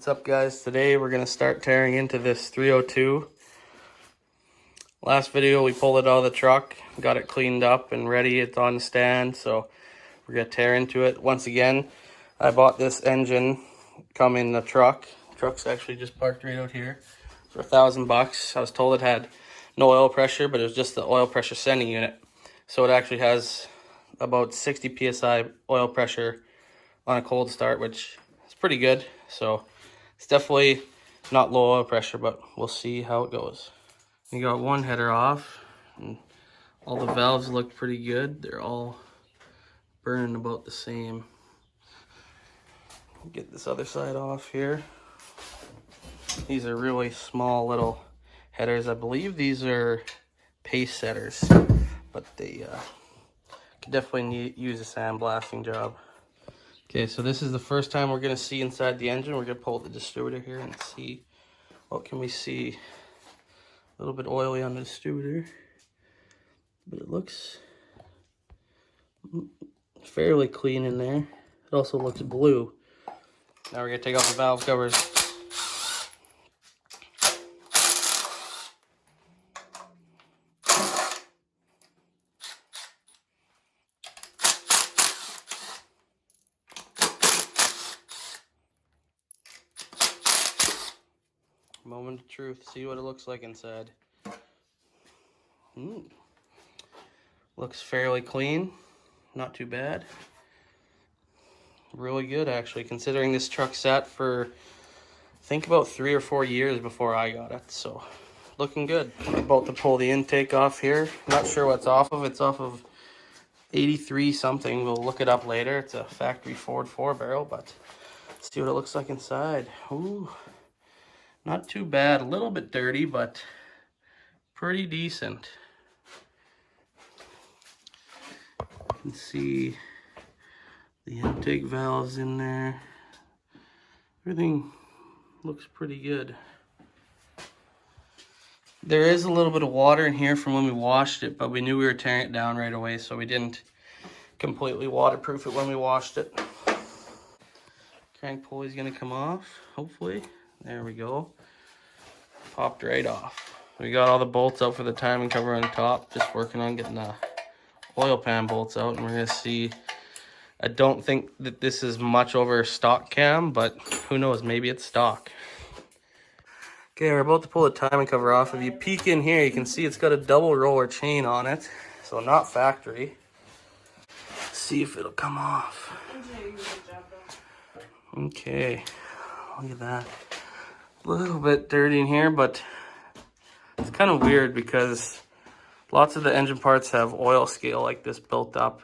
What's up, guys? Today we're going to start tearing into this 302. Last video we pulled it out of the truck, got it cleaned up and ready. It's on the stand, so we're going to tear into it. Once again, I bought this engine come in the truck. The truck's actually just parked right out here for $1,000. I was told it had no oil pressure, but it was just the oil pressure sending unit. So it actually has about 60 psi oil pressure on a cold start, which is pretty good. So it's definitely not low oil pressure, but we'll see how it goes. You got one header off, and all the valves look pretty good. They're all burning about the same. Get this other side off here. These are really small little headers. I believe these are pace setters, but they could definitely use a sandblasting job. Okay, so this is the first time we're going to see inside the engine. We're going to pull the distributor here and see what can we see. A little bit oily on the distributor, but it looks fairly clean in there. It also looks blue. Now we're going to take off the valve covers. Moment of truth. See what it looks like inside. Looks fairly clean. Not too bad. Really good, actually, considering this truck sat for, I think, about 3 or 4 years before I got it. So, looking good. I'm about to pull the intake off here. Not sure what's off of. It's off of 83 something. We'll look it up later. It's a factory Ford 4-barrel, but let's see what it looks like inside. Ooh. Not too bad, a little bit dirty, but pretty decent. You can see the intake valves in there. Everything looks pretty good. There is a little bit of water in here from when we washed it, but we knew we were tearing it down right away, so we didn't completely waterproof it when we washed it. Crank pulley's gonna come off, hopefully. There we go. Popped right off. We got all the bolts out for the timing cover on the top. Just working on getting the oil pan bolts out, and we're gonna see. I don't think that this is much over stock cam, but who knows, maybe it's stock. Okay, we're about to pull the timing cover off. If you peek in here, you can see it's got a double roller chain on it, so not factory. Let's see if it'll come off. Okay, look at that. A little bit dirty in here, but it's kind of weird because lots of the engine parts have oil scale like this built up,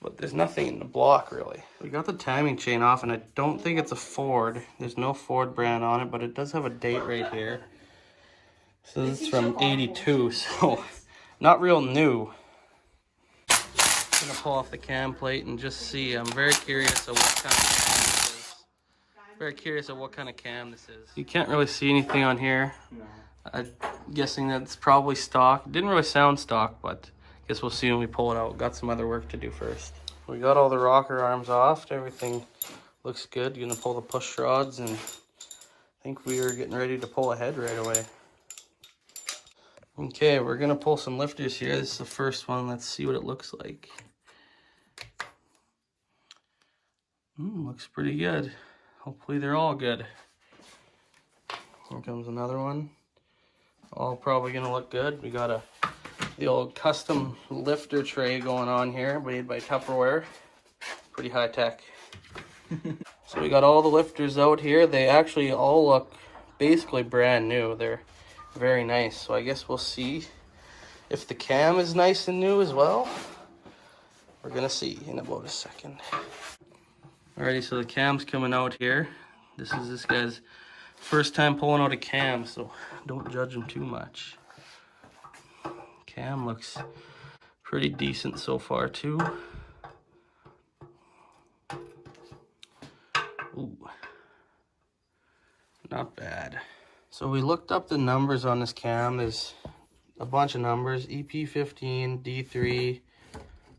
but there's nothing in the block really. We got the timing chain off, and I don't think it's a Ford. There's no Ford brand on it, but it does have a date right here. So this is from 82, so not real new. I'm gonna pull off the cam plate and just see. I'm very curious of what kind of cam this is. Very curious of what kind of cam this is. You can't really see anything on here. No. I'm guessing that's probably stock. It didn't really sound stock, but I guess we'll see when we pull it out. Got some other work to do first. We got all the rocker arms off. Everything looks good. Gonna pull the push rods, and I think we are getting ready to pull ahead right away. Okay, we're gonna pull some lifters here. This is the first one. Let's see what it looks like. Looks pretty good. Hopefully they're all good. Here comes another one. All probably gonna look good. We got the old custom lifter tray going on here, made by Tupperware. Pretty high tech. So we got all the lifters out here. They actually all look basically brand new. They're very nice. So I guess we'll see if the cam is nice and new as well. We're gonna see in about a second. Alrighty, so the cam's coming out here. This is this guy's first time pulling out a cam, so don't judge him too much. Cam looks pretty decent so far too. Ooh, not bad. So we looked up the numbers on this cam. There's a bunch of numbers: EP15, D3,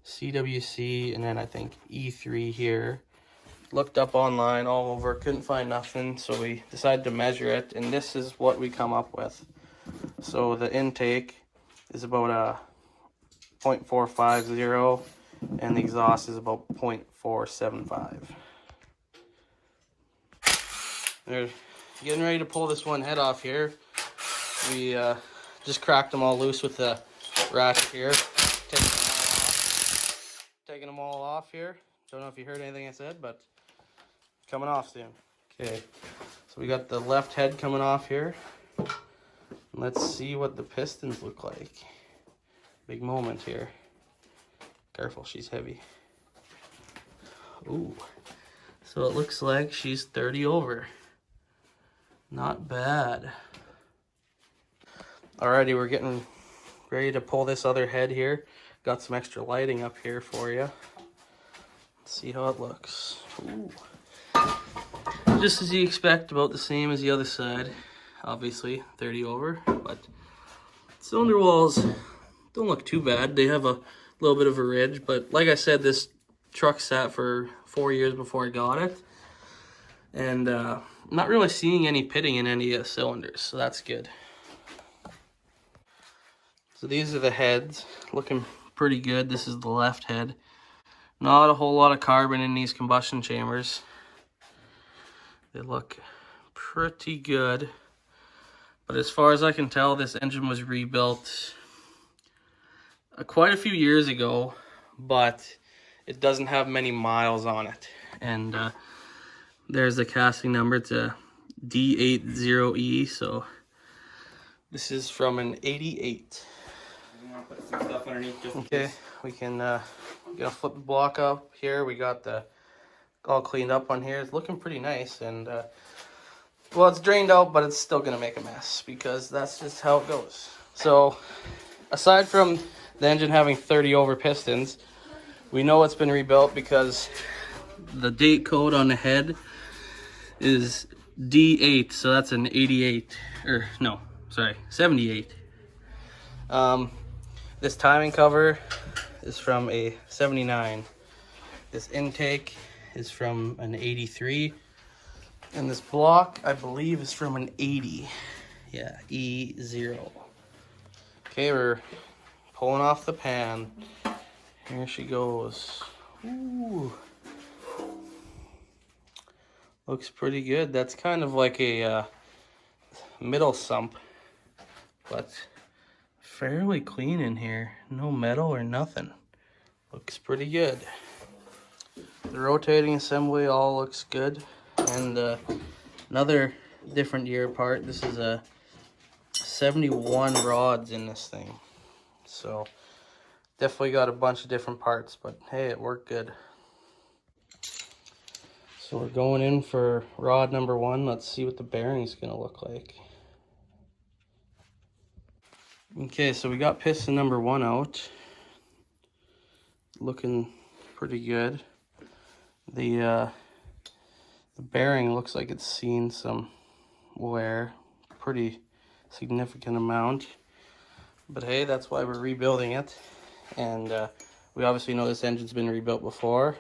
CWC, and then I think E3 here. looked up online all over, couldn't find nothing, so we decided to measure it, and this is what we come up with. So the intake is about a 0.450, and the exhaust is about 0.475. They're getting ready to pull this one head off here. We just cracked them all loose with the ratchet here. Taking them all off here. Don't know if you heard anything I said, but coming off soon. Okay, so we got the left head coming off here. Let's see what the pistons look like. Big moment here. Careful, she's heavy. Ooh, so it looks like she's 30 over. Not bad. Alrighty, we're getting ready to pull this other head here. Got some extra lighting up here for you. Let's see how it looks. Ooh. Just as you expect, about the same as the other side. Obviously, 30 over, but cylinder walls don't look too bad. They have a little bit of a ridge, but like I said, this truck sat for 4 years before I got it. And not really seeing any pitting in any of the cylinders, so that's good. So these are the heads, looking pretty good. This is the left head. Not a whole lot of carbon in these combustion chambers. They look pretty good. But as far as I can tell, this engine was rebuilt quite a few years ago, but it doesn't have many miles on it. And there's the casting number. It's a D80E, so this is from an 88. You want to put some stuff underneath just in Okay, case? we can gonna flip the block up here. We got the all cleaned up on here. It's looking pretty nice, and well, it's drained out, but it's still gonna make a mess because that's just how it goes. So aside from the engine having 30 over pistons, we know it's been rebuilt because the date code on the head is D8, so that's an 88, or no, sorry, 78. This timing cover is from a 79. This intake is from an 83. And this block, I believe, is from an 80. Yeah, E0. Okay, we're pulling off the pan. Here she goes. Ooh. Looks pretty good. That's kind of like a middle sump, but fairly clean in here. No metal or nothing. Looks pretty good. The rotating assembly all looks good. And another different year part. This is a 71 rods in this thing. So definitely got a bunch of different parts, but hey, it worked good. So we're going in for rod number 1. Let's see what the bearing's gonna look like. Okay, so we got piston number 1 out. Looking pretty good. The bearing looks like it's seen some wear, pretty significant amount. But hey, that's why we're rebuilding it. And we obviously know this engine's been rebuilt before,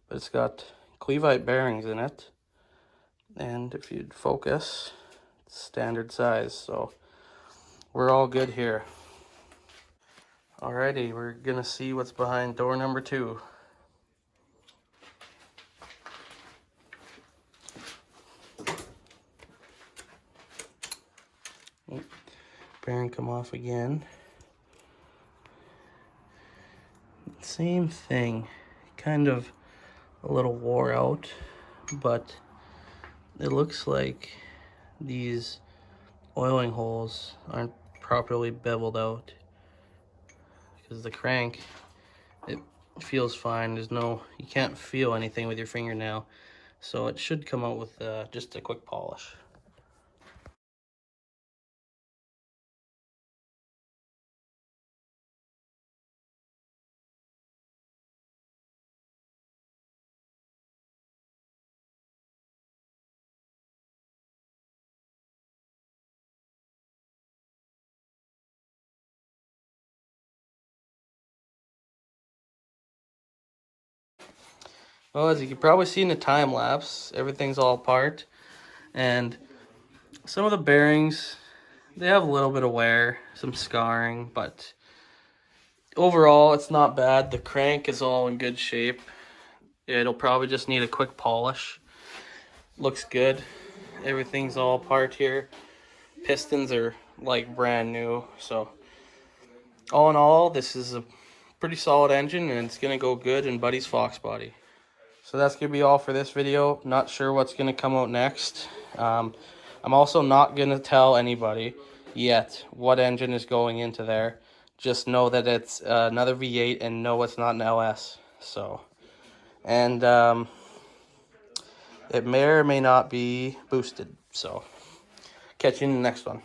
but it's got Cleveite bearings in it. And if you'd focus, it's standard size, so we're all good here. Alrighty, we're gonna see what's behind door number 2. Oh, bearing come off again. Same thing, kind of a little wore out, but it looks like these oiling holes aren't properly beveled out, because the crank, it feels fine. There's no, you can't feel anything with your fingernail, so it should come out with just a quick polish. Well, as you can probably see in the time lapse, everything's all apart. And some of the bearings, they have a little bit of wear, some scarring, but overall it's not bad. The crank is all in good shape. It'll probably just need a quick polish. Looks good. Everything's all apart here. Pistons are like brand new. So all in all, this is a pretty solid engine and it's gonna go good in Buddy's Fox body. So that's gonna be all for this video. Not sure what's gonna come out next. I'm also not gonna tell anybody yet what engine is going into there. Just know that it's another V8 and know it's not an LS. So, and it may or may not be boosted. So, catch you in the next one.